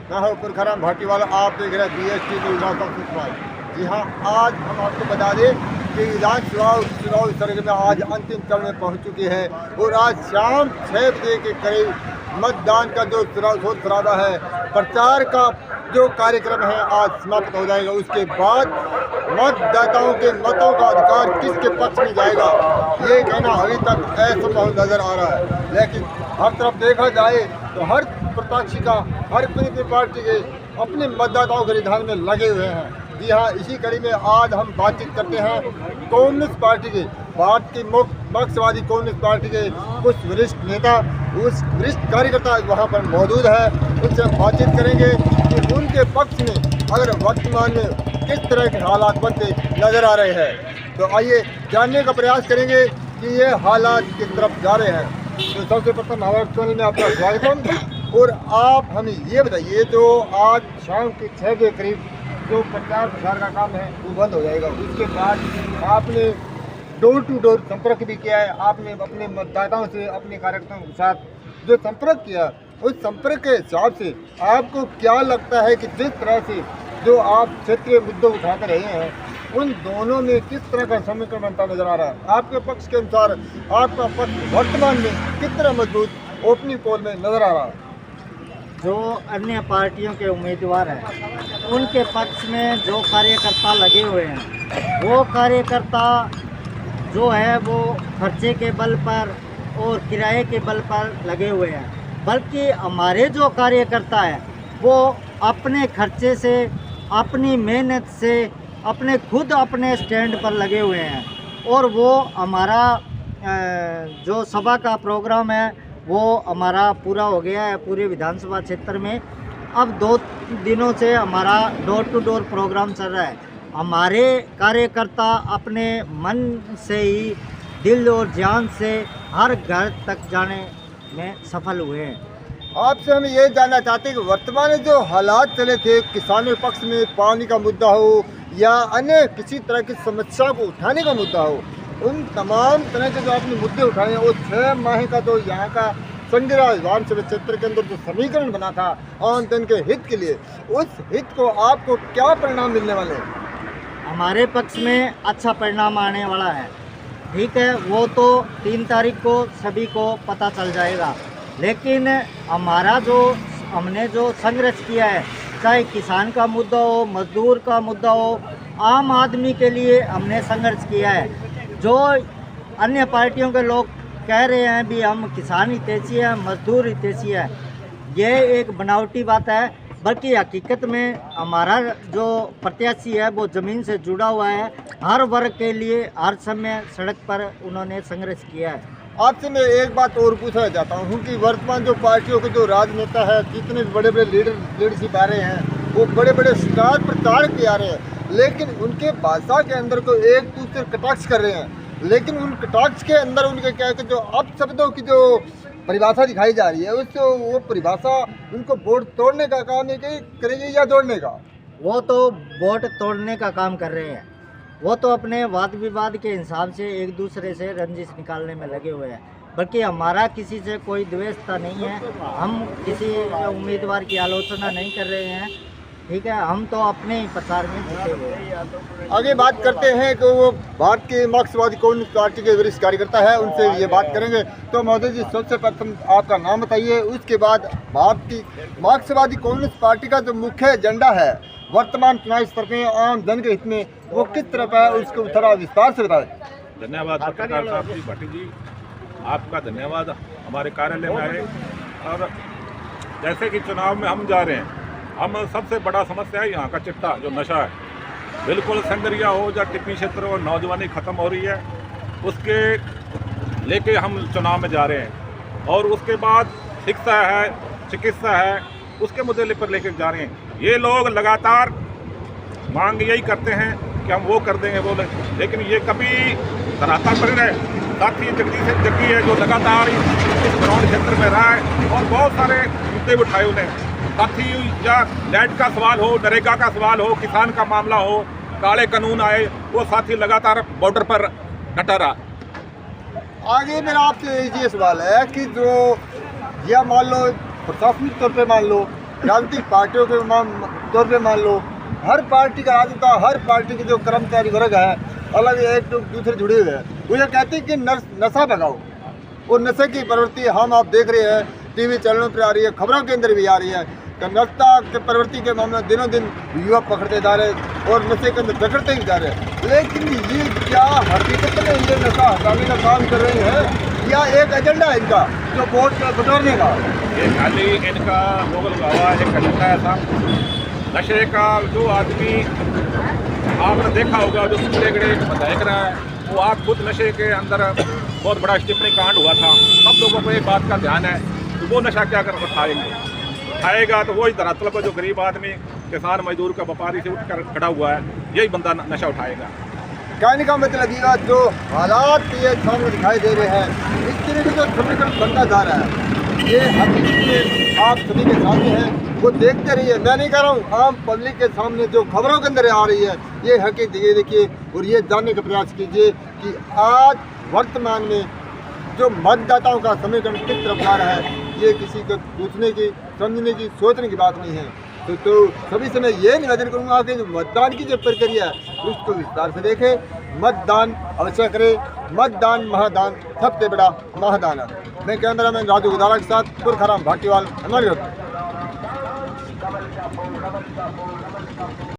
मैं हूँ पुरखराम भाटीवाला, आप देख रहे हैं BST न्यूज़। जी हाँ, आज हम आपको बता दें कि विधानसभा चुनाव सर्वे में आज अंतिम चरण में पहुँच चुकी है और आज शाम 6 बजे के करीब मतदान का जो शोर शराबा है, प्रचार का जो कार्यक्रम है आज समाप्त हो जाएगा। उसके बाद मतदाताओं के मतों का अधिकार किसके पक्ष में जाएगा, ये कहना अभी तक असंभव नजर आ रहा है। लेकिन हर तरफ देखा जाए तो हर प्रत्याशी का, हर कोई पार्टी के अपने मतदाताओं के रिझान में लगे हुए हैं। जी हाँ, इसी कड़ी में आज हम बातचीत करते हैं कम्युनिस्ट पार्टी के, भारत की मार्क्सवादी कम्युनिस्ट पार्टी के कुछ वरिष्ठ नेता, उस वरिष्ठ कार्यकर्ता वहाँ पर मौजूद है। उनसे बातचीत करेंगे कि उनके पक्ष में अगर वर्तमान में किस तरह के हालात बनते नजर आ रहे हैं। तो आइए जानने का प्रयास करेंगे कि ये हालात किस तरफ जा रहे हैं। तो सबसे प्रथम हमारे चैनल में आपका स्वागत। और आप हमें ये बताइए, जो आज शाम के 6 बजे करीब जो प्रचार प्रसार का काम है वो बंद हो जाएगा, उसके बाद आपने डोर टू डोर संपर्क भी किया है, आपने अपने मतदाताओं से, अपने कार्यकर्ताओं के साथ जो संपर्क किया, उस संपर्क के हिसाब से आपको क्या लगता है कि जिस तरह से जो आप क्षेत्रीय मुद्दे उठाते रहे हैं, उन दोनों में किस तरह का समीकरण बनता नजर आ रहा है? आपके पक्ष के अनुसार आपका पक्ष वर्तमान में किस तरह मजबूत ओपनिंग पोल में नजर आ रहा है? जो अन्य पार्टियों के उम्मीदवार हैं, उनके पक्ष में जो कार्यकर्ता लगे हुए हैं, वो कार्यकर्ता जो है वो खर्चे के बल पर और किराए के बल पर लगे हुए हैं। बल्कि हमारे जो कार्यकर्ता हैं वो अपने खर्चे से, अपनी मेहनत से, अपने स्टैंड पर लगे हुए हैं। और वो हमारा जो सभा का प्रोग्राम है वो हमारा पूरा हो गया है पूरे विधानसभा क्षेत्र में। अब 2 दिनों से हमारा डोर टू डोर प्रोग्राम चल रहा है। हमारे कार्यकर्ता अपने मन से ही, दिल और जान से हर घर तक जाने में सफल हुए हैं। आपसे हम ये जानना चाहते हैं कि वर्तमान में जो हालात चले थे, किसानों के पक्ष में पानी का मुद्दा हो या अन्य किसी तरह की समस्या को उठाने का मुद्दा हो, उन तमाम तरह के जो आपने मुद्दे उठाए हैं, वो 6 माह का जो यहाँ का संग्रह विधानसभा क्षेत्र के अंदर जो समीकरण बना था आम जन के हित के लिए, उस हित को आपको क्या परिणाम मिलने वाले हैं? हमारे पक्ष में अच्छा परिणाम आने वाला है। ठीक है, वो तो 3 तारीख को सभी को पता चल जाएगा। लेकिन हमारा हमने जो संघर्ष किया है, चाहे किसान का मुद्दा हो, मजदूर का मुद्दा हो, आम आदमी के लिए हमने संघर्ष किया है। जो अन्य पार्टियों के लोग कह रहे हैं भी हम किसान हितैषी हैं, मजदूर हितैषी है, ये एक बनावटी बात है। बल्कि हकीकत में हमारा जो प्रत्याशी है वो ज़मीन से जुड़ा हुआ है। हर वर्ग के लिए हर समय सड़क पर उन्होंने संघर्ष किया है। आपसे मैं एक बात और पूछना चाहता हूँ कि वर्तमान जो पार्टियों के जो राजनेता है, जितने बड़े बड़े लीडरशिप आ रहे हैं, वो बड़े बड़े स्टार प्रचारक भी आ रहे हैं, लेकिन उनके भाषा के अंदर को एक दूसरे कटाक्ष कर रहे हैं। लेकिन उन कटाक्ष के अंदर उनके क्या है कि जो अपशब्दों की जो परिभाषा दिखाई जा रही है, उससे वो परिभाषा उनको वोट तोड़ने का काम है कि करेगी या जोड़ने का? वो तो वोट तोड़ने का काम कर रहे हैं। वो तो अपने वाद विवाद के हिसाब से एक दूसरे से रंजिश निकालने में लगे हुए हैं। बल्कि हमारा किसी से कोई द्वेषता नहीं है, हम किसी उम्मीदवार की आलोचना नहीं कर रहे हैं। ठीक है, हम तो अपने ही प्रचार में जुटे हुए हैं। आगे बात करते हैं कि वो भारत के मार्क्सवादी कम्युनिस्ट पार्टी के वरिष्ठ कार्यकर्ता है, उनसे ये बात करेंगे। तो महोदय जी, सबसे प्रथम आपका नाम बताइए, उसके बाद भारत की मार्क्सवादी कम्युनिस्ट पार्टी का जो मुख्य एजेंडा है वर्तमान चुनाव स्तर पे आम जन के हित में, वो किस तरह का है, उसको थोड़ा विस्तार से बताएं। धन्यवाद पत्रकार साहब जी, भट्टी जी, आपका धन्यवाद हमारे कार्यालय में आए। और जैसे कि चुनाव में हम जा रहे हैं, हम सबसे बड़ा समस्या है यहाँ का चिट्टा जो नशा है, बिल्कुल संगरिया हो या टिप्पणी क्षेत्र और नौजवानी ख़त्म हो रही है, उसके लेके हम चुनाव में जा रहे हैं। और उसके बाद शिक्षा है, चिकित्सा है, उसके मुद्दे पर लेकर जा रहे हैं। ये लोग लगातार मांग यही करते हैं कि हम वो कर देंगे, वो लेकिन ये कभी धरातल पर रहे। साथ ही जगदीश जग्गी है जो लगातार इस ग्राउंड क्षेत्र में रहा है और बहुत सारे मुद्दे उठाए उन्हें। साथ ही या लैंड का सवाल हो, नरेगा का सवाल हो, किसान का मामला हो, काले कानून आए, वो साथी लगातार बॉर्डर पर डटा रहा। आगे मेरा आपसे ये सवाल है कि जो या मान लो प्रशासनिक तौर पे मान लो राजनीतिक पार्टियों के तौर पे मान लो, हर पार्टी का राजनेता, हर पार्टी के जो कर्मचारी वर्ग है अलग एक दूसरे जुड़े हुए हैं, वो ये कहते हैं कि नशा भगाओ। और नशे की प्रवृत्ति हम आप देख रहे हैं, टीवी चैनलों पर आ रही है, खबरों के अंदर भी आ रही है कि नशा के प्रवृत्ति के मामले दिनों दिन युवा पकड़ते जा रहे और नशे के अंदर जकड़ते ही जा रहे हैं। लेकिन ये क्या हकीकत में ये नशा हटाने का काम कर रही है या एक एजेंडा है इनका जो वोट बटोरने का? ये खाली इनका लोग लगावा एक एजेंडा है साहब। नशे का जो आदमी आपने देखा होगा, जो पिछले गड़े देख रहा है, वो आप खुद नशे के अंदर बहुत बड़ा टिप्पणी कांड हुआ था। सब लोगों को एक बात का ध्यान है कि वो नशा क्या कर उठाएगा तो वही धरातल पर जो गरीब आदमी, किसान, मजदूर का व्यापारी से उठकर खड़ा हुआ है, यही बंदा नशा उठाएगा। कहने का मतलब ये जो हालात ये सामने दिखाई दे रहे हैं, इस तरह के जो समीकरण बनता जा रहा है, ये हकीकत आप सभी के सामने है, वो देखते रहिए। मैं नहीं कह रहा हूँ, आम पब्लिक के सामने जो खबरों के अंदर आ रही है ये हकीकत ये देखिए और ये जानने का प्रयास कीजिए कि आज वर्तमान में जो मतदाताओं का समीकरण किस तरफ जा रहा है, ये किसी को पूछने की, समझने की, सोचने की बात नहीं है। तो सभी से मैं ये निवेदन करूँगा कि जो मतदान की जो प्रक्रिया है उसको विस्तार से देखें, मतदान अवश्य करें। मतदान महादान, सबसे बड़ा महादान है। मैं कैमरामैन राजू गुदारा के साथ पुरखराम भाटीवाल, हमारी